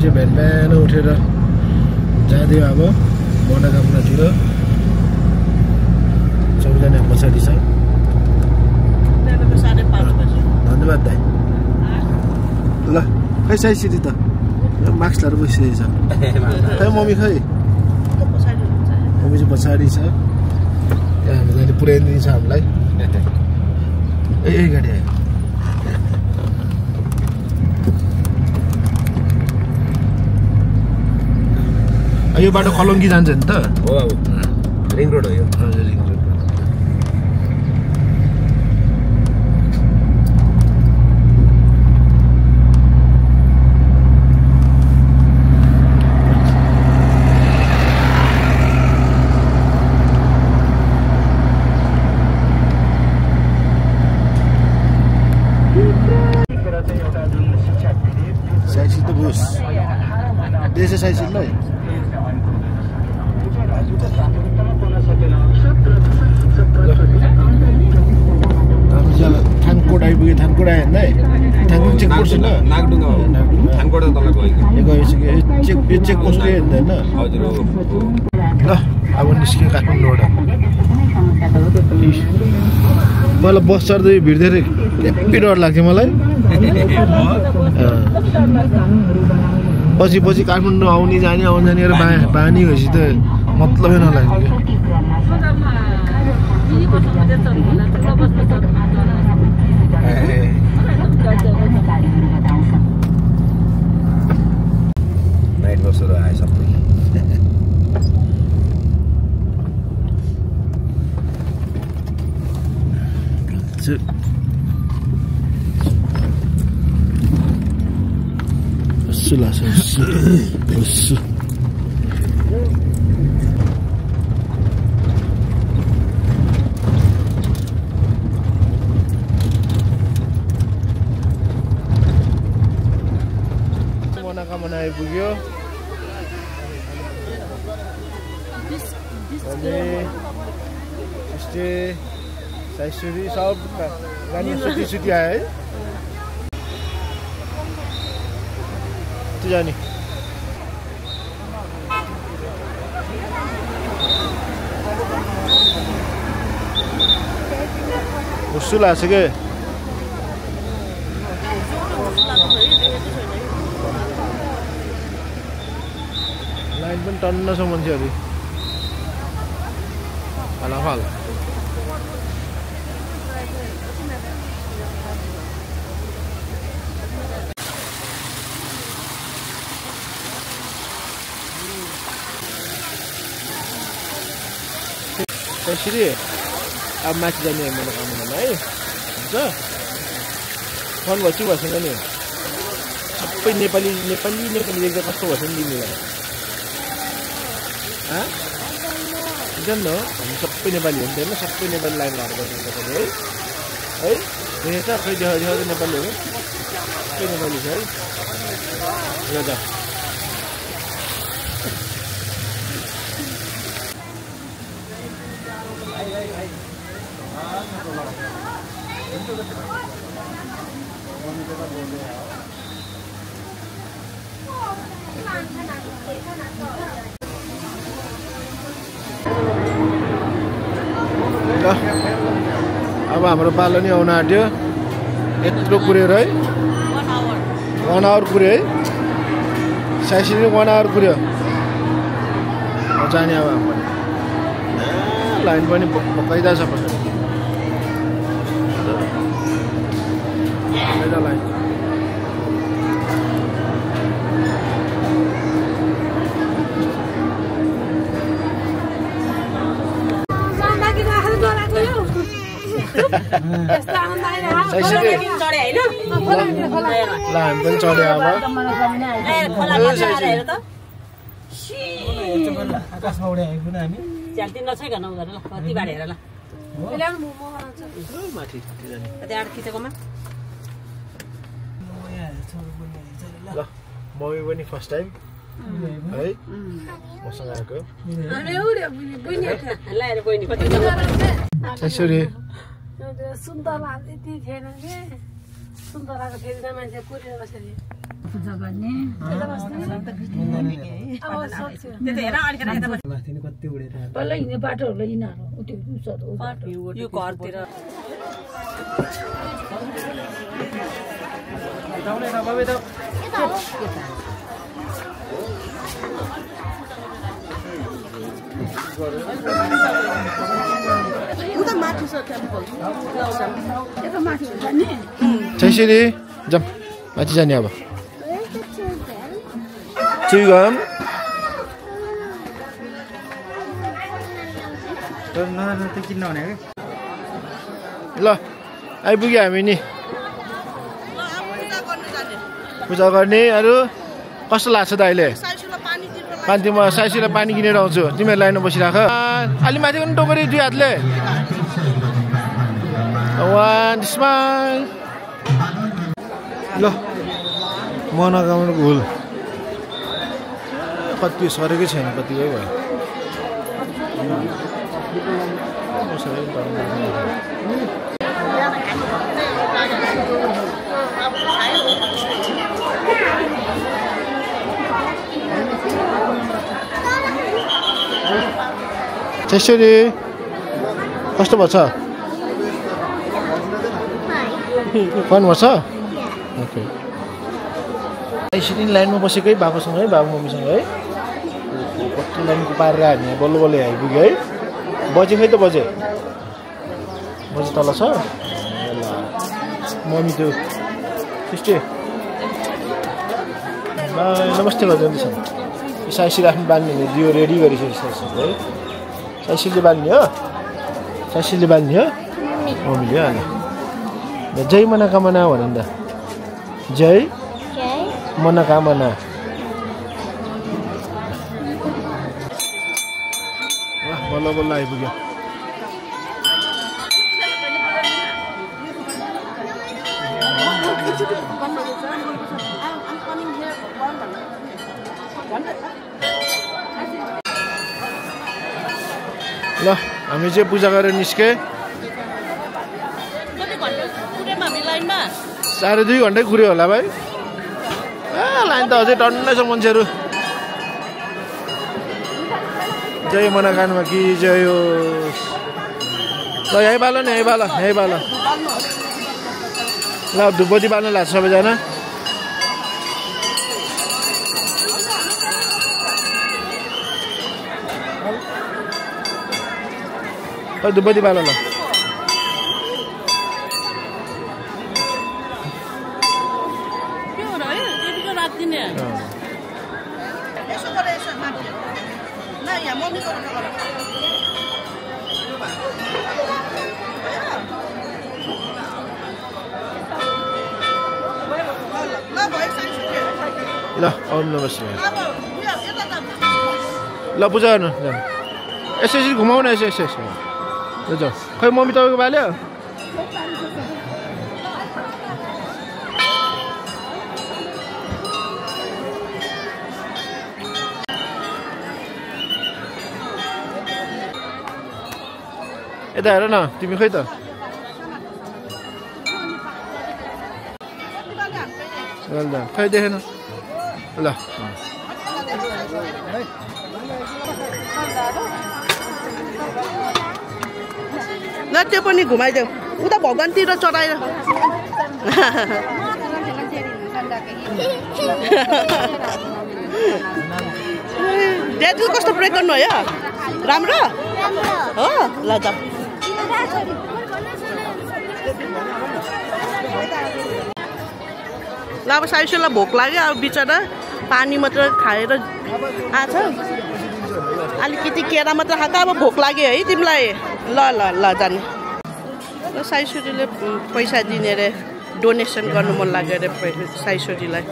चाहिँ बिहान उठेर जाँदै अब मनोकामनातिर सबैजना पछाडि छ धन्यवाद दाइ ल खै साइसिरी त मास्क लाएर बसिरहेछ खै मम्मी खै मम्मी चाहिँ पछाडि छ त्यहाँ हामीले पुर्याइदिन्छ हामीलाई ए गाडी आयो यो बाटो खलङ्गी जान्छ नि त हो बाबु रिङ रोड हो यो हजुर रिङ रोड साइसिल त बुस देश साइसिललाई थानकोट आइपुग्यो थानकोट आयो होइन थानकोट चेक पोस्ट ल नागडुङ्गा थानकोट तल गइसक्यो यो चेक पोस्ट होइन हजुर ल अब निस्क्यो काठमाडौँबाट मलाई बस चढ्दै भिड्दै हेप्पी डर लाग्थ्यो मलाई पछि पछि काठमाडौँ आउने जाने बानी भएपछि त मतलबै नलाग्यो नाइट बसहरू आयो सबै मनोकामना आइपुग्यो साइसुरी सब गाडी सुती आयो है जाने उसो लाग्छ के लाइन पनि टन्न छ मान्छेहरू फालाफाल त्यसरी अब माथि जाने मनोकामनामा है हुन्छ फोन भएपछि भएसँग नि सबै नेपाली देख्दा कस्तो भएछ नि तिमीलाई जान्न हो हामी सबै नेपाली हो नि होइन सबै नेपाली लाइन लगाएर बस्नु है है देखेछ खै देखाउँछ नेपालीहरू सबै नेपाली छ है ल अब हाम्रो पालो नि आउन आँट्यो यत्रो कुरेर है 1 आवर कुर्यो है साइसिली 1 आवर कुर्यो जाने अब लाइन पनि पकाइदा छ पछाडि लाइन हामी पनि चढ्यो अब आकाशमा उडाएको नि हामी च्याल्टी नछैकन उनीहरु ल कति बाड हेर ल ल्याउनु मोमो खान्छ माथि जाने कति आड खिचेकोमा ल मम्मी पनि फर्स्ट टाइम है मसँग आएको अरे उडे बुइनी ल हेर बहिनी कति त्यसरी सुन्तला त्यति थिएन के सुन्तलाको फेरि मान्छे कुरेर बसेर पूजा गर्ने अब सक्छु त्यो त हेर अलिकति यता माथि नि कति उडेर पहिला हिँड्ने बाटोहरुले यिनीहरू त्यो उसहरू यो घरतिर उठाउने त बाबे त उता माथि छ टेम्पल यता माथि हुन्छ नि छैसरी जाम माथि जाने अब चुइगम त किन्न भने ल आइपुग्यो हामी नि पूजा गर्ने अरू कस्तो लाग्छ त अहिले पानीमा साइसीलाई पानी किनेर आउँछु तिमीहरू लाइनमा बसिराख अलि माथि पनि टोकरी दुई हातले वान स्माइल ल मनोकामना भुल कति सरेकै छैन कतिकै भयो त्यसरी कस्तो भएछ फन भएछ ओके यसरी लाइनमा बसेकै बाबासँग है बाबु मम्मीसँग है कति लाइनको पारेर हामी बल्ल बल्ल आइपुग्यो है बजे खै त बजे तल छ ल मम्मी त्यो त्यस्तै नमस्ते गरिदिँदैछ साइसी राख्नु बाँध्ने दियो रेडी गरिसकेको है साइसीले बाँध्ने हो साइसीले बाँध्ने हो मम्मीले अनि जय मनोकामना भन त जय मनोकामना बल्ल बल्ल आइपुग्यो ल हामी चाहिँ पूजा गरेर निस्के 2.5 घन्टै कुर्यो होला भाइ लाइन त अझै टन्नै छ मान्छेहरू जय मनोकामना कि जय हो ल यहीँ बाल नि यहीँ बाल ल धुपबत्ती बाल्न लाग्छ सबैजना धुपबत्ती बाल ल ल आउनु बस्नु ल पूजा गर्नु यसो यसरी घुमाउन यसो यसो यसो जाऊ खै मम्मी तपाईँको बाल्यो यता हेर न तिमी खै त खै देखेन ल ल त्यो पनि घुमाइदेऊ उता भगवानतिर चढाएर ड्याडु कस्तो ब्रेक गर्नु हो राम्रो हो ल जाऊ ल अब साइसोलाई भोक लाग्यो अब बिचरा पानी मात्र खाएर आछ अलिकति केरा मात्र खाएको अब भोक लाग्यो है तिमीलाई ल ल ल जाने ल साइसोरीले पैसा दिने रे डोनेसन गर्नु मन लाग्यो अरे साइसोरीलाई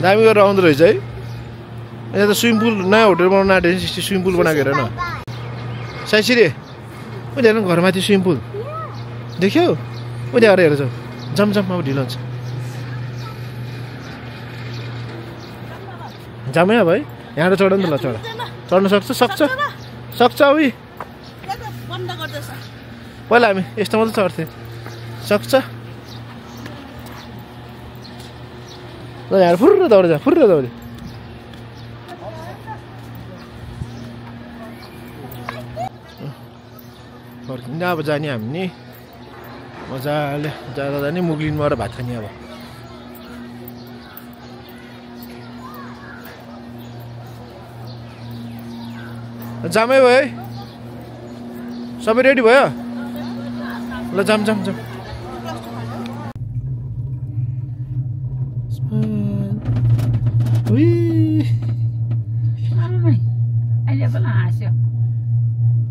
दामी गरेर आउँदो रहेछ है यहाँ त स्विमिङ पुल नयाँ होटल बनाउनु आँटेको स्विमिङ पुल बनाएको हेर न साइसिरे उहिले हेर घरमाथि स्विमिङ पुल देख्यौ उहिले आएर हेरेछ जम अब ढिलो हुन्छ जामै अब है यहाँबाट चढ नि त ल चढ्न सक्छ उही पहिला हामी यस्तो मात्रै चढ्थ्यौँ सक्छ ल यहाँ फुर्र दौड फर्किँदा अब जाने हामी नि मजाले जाँदा नि मुग्लिनमा गएर भात खाने अब जामै भयो है सबै रेडी भयो ल जाम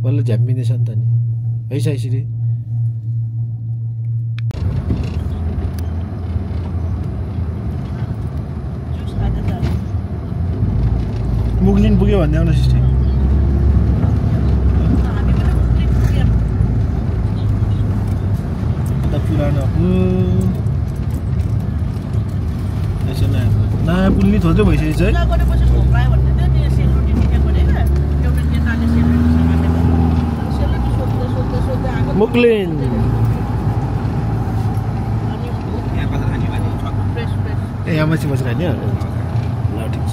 बल्ल झ्याम्पिँदैछ नि त नि है साइसिरी मुग्लिन पुग्यो भन्दै आउनु सिस्टर पुरानो नयाँ पुल नि थोत्रो भइसकेको छ है मुग्लिन ए यहाँ माथि बसेर खाने ल ठिक छ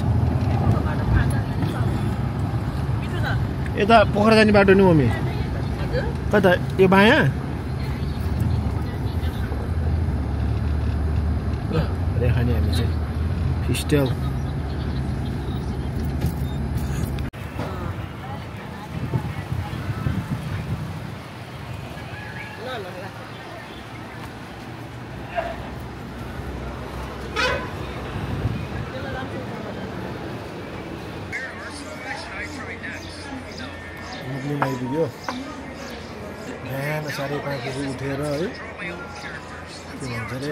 यता पोखरा जाने बाटो नि मम्मी कता यो बायाँ खाने हामी चाहिँ फिस्टेल मुग्लिन आइपुग्यो बिहान 5:30 बजी उठेर है के भन्छ अरे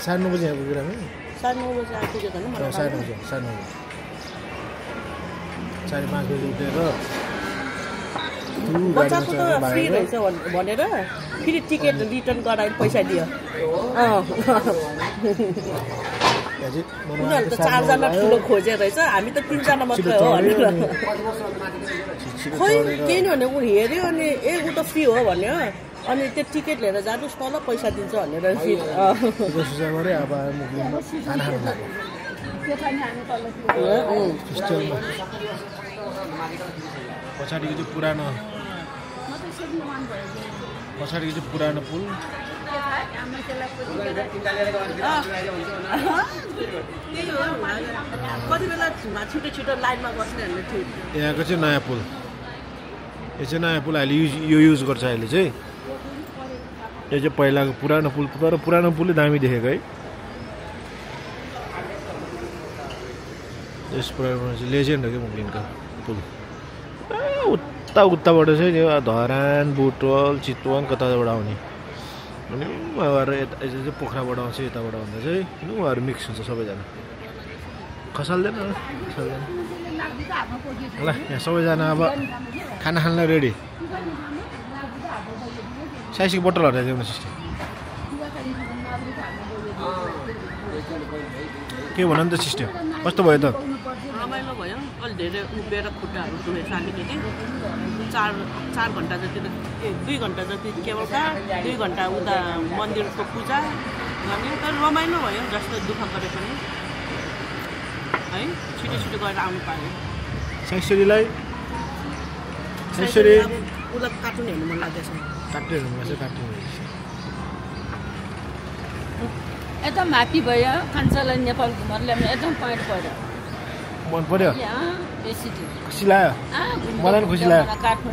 9:30 बजी आइपुग्यो हामी 9:30 बजी आइपुग्यो त नि मलाई 9:30 5:30 बजी उठेर बच्चाको त फ्री रहेछ भनेर फेरि टिकट रिटर्न गराएर पैसा दियो उनीहरू त 4 जना ठुलो खोजे रहेछ हामी त 3 जना मात्रै हो भनेर खोइ केही नि भने ऊ हेऱ्यो अनि ऊ त फ्री हो भन्यो अनि त्यो टिकट लिएर जानुहोस् न ल पैसा दिन्छ भनेर पछाडिको चाहिँ पुरानो पुल कति बेला छिटो लाइनमा बस्ने भन्ने थियो यहाँको चाहिँ नयाँ पुल यो चाहिँ नयाँ पुल अहिले यो युज गर्छ अहिले चाहिँ यो चाहिँ पहिलाको पुरानो पुल तर पुरानो पुलै दामी देखेको है यस पुरानो चाहिँ लेजेन्ड हो कि मुग्लिनको पुल उताबाट चाहिँ यो धरान बुटवल चितवन कताबाट आउने अनि उहाँहरू यता चाहिँ पोखराबाट आउँछ यताबाट आउँदा चाहिँ उहाँहरू मिक्स हुन्छ सबैजना खसाल्दैन ल यहाँ सबैजना अब खाना खानलाई रेडी साइसीको बोतल हटाइदिउँ न सिस्टर के भन नि त सिस्टर कस्तो भयो त रमाइलो भयो अलि धेरै उभिएर खुट्टाहरू दुखेछ अलिकति 4 घन्टा जति 2 घन्टा जति केवल 2 घन्टा उता मन्दिरको पूजा गर्ने तर रमाइलो भयो जस्तो दुःख गरे पनि है छिटो गएर आउनु पायो साइसरीलाई उसलाई कार्टुन हेर्नु मन लाग्दैछ एकदम ह्याप्पी भयो खान्छलाई नेपाल घुमेर ल्याउने एकदम पोइन्ट पऱ्यो मन पर्यो बेसी खुसी लाग्यो मलाई पनि खुसी लाग्यो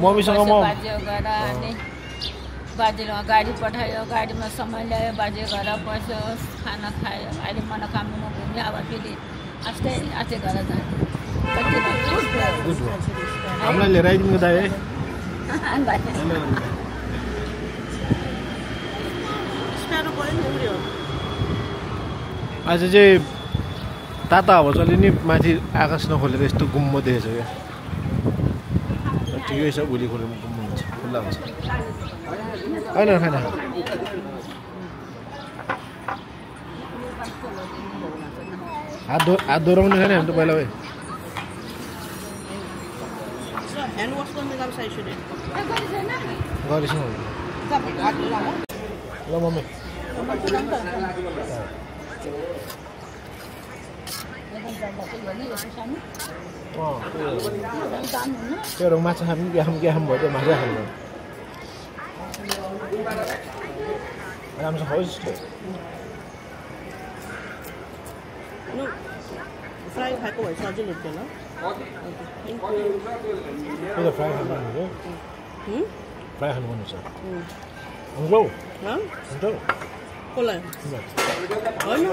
मम्मीसँग म बाजेले गाडी पठायो गाडीमा समय ल्यायो बाजे घर बस्यो खाना खायो अहिले मनोकामनामा घुम्यो अब फेरि आस्ते घर जान्छ हामीलाई लिएर आइदिनु दाइ है आज चाहिँ ताता हावा चल्यो नि माथि आकाश नखोलेर यस्तो गुम्म देखेछ क्या ठिकै छ भोलि खोलेर गुम्म हुन्छ खुल्ला हुन्छ होइन खाना हात दोहोऱ्याउने छैन हामी त पहिला भाइ गरेछौँ ल मम्मी त्यो माछा खानु के खानु भयो त्यो माछा खानु राम्रो खाओस् फ्राई खाएको भए सजिलो हुन्थ्यो त्यो फ्राई खानु फ्राई खानु पर्ने छ हुन्छ कसलाई होइन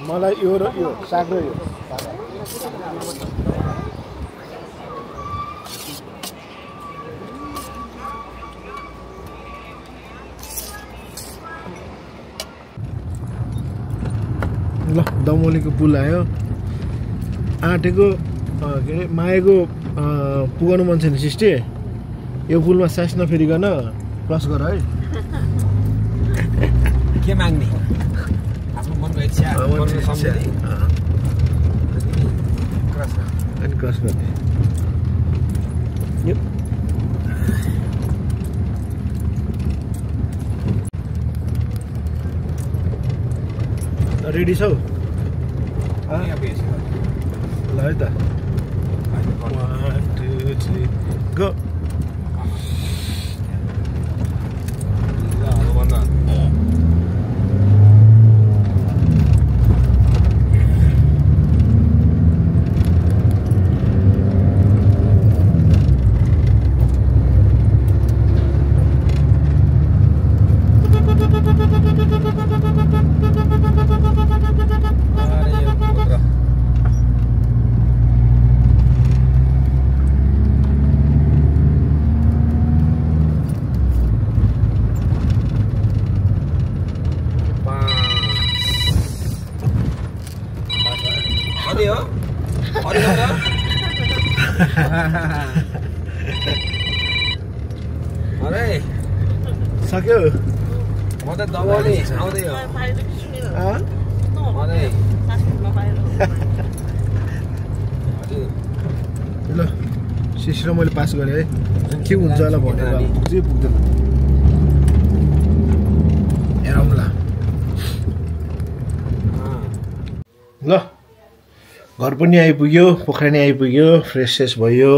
मलाई यो र यो साग र यो ल दमौलीको पुल आयो आँटेको के अरे माएको पुगाउनु मन छैन सिस्टे यो पुलमा सास नफेरिकन क्रस गर है के माग्ने आफ्नो मनको इच्छा मनको सम्झिने अनि क्रस गर्ने रेडी छौ ल है त 1 2 3 गो सक्यो म त दबाउने आउँदै हो ल सिस्टर मैले पास गरेँ है के हुन्छ होला भनेर पुग्दै पुग्दैन हेरौँला ल घर पनि आइपुग्यो पोखरा नि आइपुग्यो फ्रेस भयो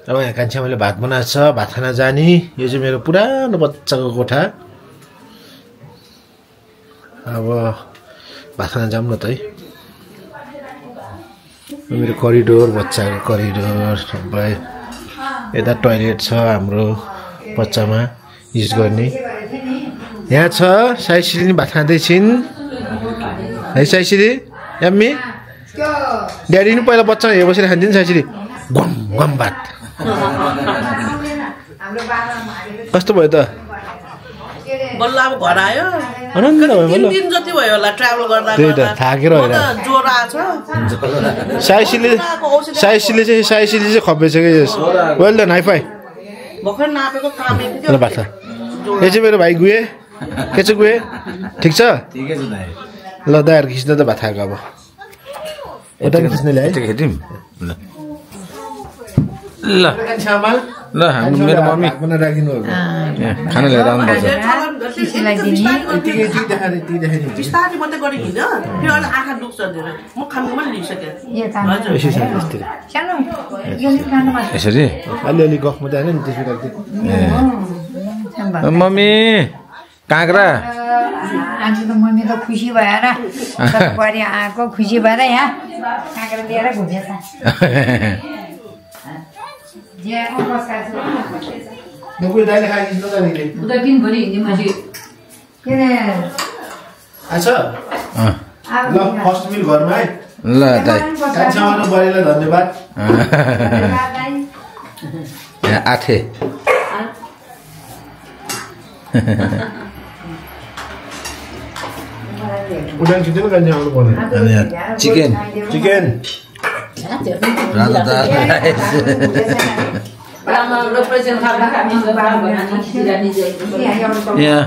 अब यहाँ कान्छा मैले भात बनाएको छ भात खाना जाने यो चाहिँ मेरो पुरानो बच्चाको कोठा अब भात खाना जाऊँ न त है मेरो करिडोर बच्चाको करिडोर सबै यता टोयलेट छ हाम्रो बच्चामा युज गर्ने यहाँ छ साइश्री नि भात खाँदैछिन् है साइश्री याम्मी ड्याडी नि पहिला बच्चा हेर बसेर खान्थ्यो नि साइश्री गम गम भात कस्तो भयो त बल्ल अब घर आयो आनन्द भयो बल्ल 3 दिन जति भयो होला ट्राभल गर्दा त्यही त थाकेर होइन ज्वरो आछ साइश्रीले चाहिँ खपेछ के वेल डन हाई फाइ भर्खर नापेको काम ल भात यो चाहिँ मेरो भाइ गुए के छ गुए ठिक छ ठिकै छ दाइ ल दाइहरु खिच्दा त भात खाएको अब यता खिच्नेले है हेर्यौँ ल ल सामान ल हामी मेरो मम्मी बना राखिनु हो खाना लिएर आउनुपर्छ यतिकै देखाएर बिस्तारै मात्रै गरेको हिँड्छ फेरि अहिले आँखा दुख्छ धेरै म खानु पनि लिइसकेँ यसै छ यस्तै यसरी अलिअलि गफ मात्रै होइन नि त्यसो राख्दै मम्मी काँक्रा आज त मम्मी त खुसी भएर परि आएको खुसी भएर यहाँ काँक्रा लिएर घुमेछ नकुल दाइले खाइदिनु त नि उता दिनभरि हिँड्ने मान्छे के अरे आछ ल फर्स्ट मिल घरमा है ल दाइ कान्छामा बरेलाई धन्यवाद आठे उडान खिच्नु कान्छा आउनु पर्ने चिकन चिकन राजा यहाँ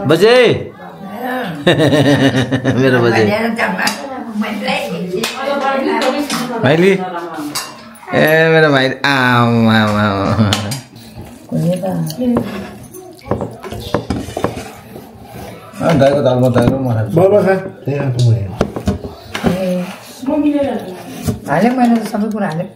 बजे मेरो बजे भाइली ए मेरो भाइ आमा दाइको दालमा दाइको म खान्छु बाबा खा त्यही आएको म हाल्यो मैले त सबै कुरा हाल्यो